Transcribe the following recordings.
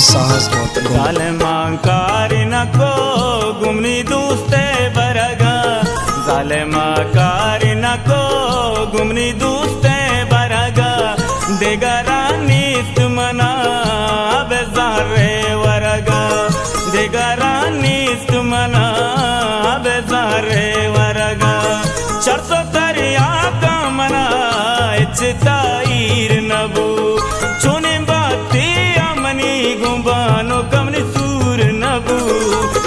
साहस मत जालेमाकारी नको गुमनी दूसते बरगा जालेमाकारी नको गुमनी दूसते बरगा देगारानीस्त मना बेजारे वरगा देगारानीस्त मना बेजारे वरगा चरसो तरिया का मना इच्छताईर नबू चुने बाती अमनी गुंबानो कमनी सूर नबू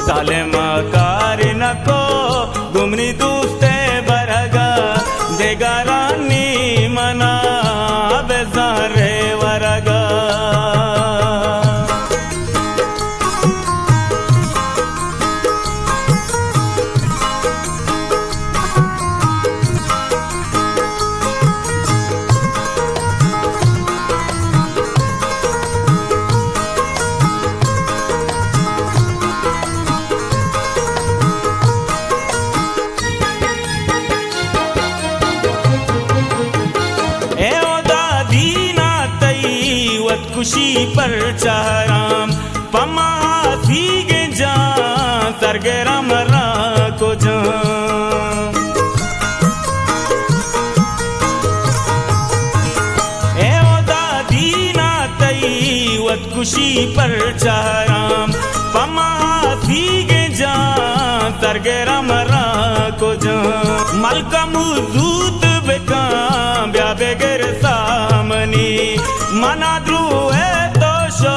जालेमाकारी नको गुमनी दूसते बरगा देगारानी मना बेजारे वरगा खुशी पर चाराम पमा सीगे जा सरगे राम रा को जा ए ओ दादी ना तई वत खुशी पर चाराम पमा सीगे जा सरगे राम रा को जा मलका मुजूत बेका ब्या बेगर सामनी मना द्रुए तो शो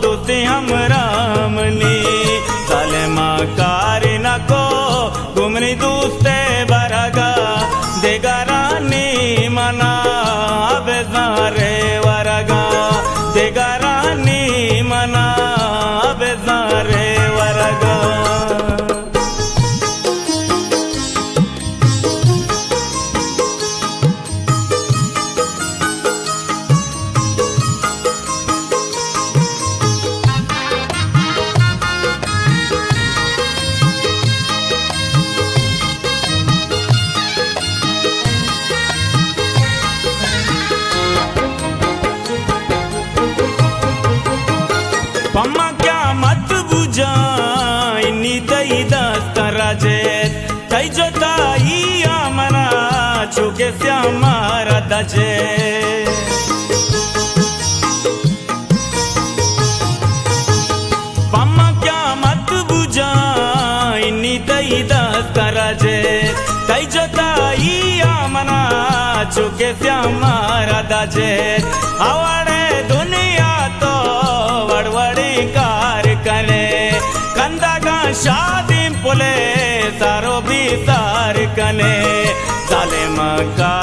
दोते हम रामनी जालेमाकारी नको गुमनी दूसते बरगा देगारानी मना बेजारे वरगा देगारानी मना बेजारे वरगा पम्मा क्या मत बुझा इन्नी तई दस्तराजेत तई जो ताई आमना चुके श्यामारा दजे पम्मा क्या मत बुझा इन्नी तई दस्तराजेत तई जो ताई आमना चुके श्यामारा दजे आवड़े दुनिया तो वड़वड़ी कार कने कंदागा शादी पुले सारो भी सार कने जालेमाकारी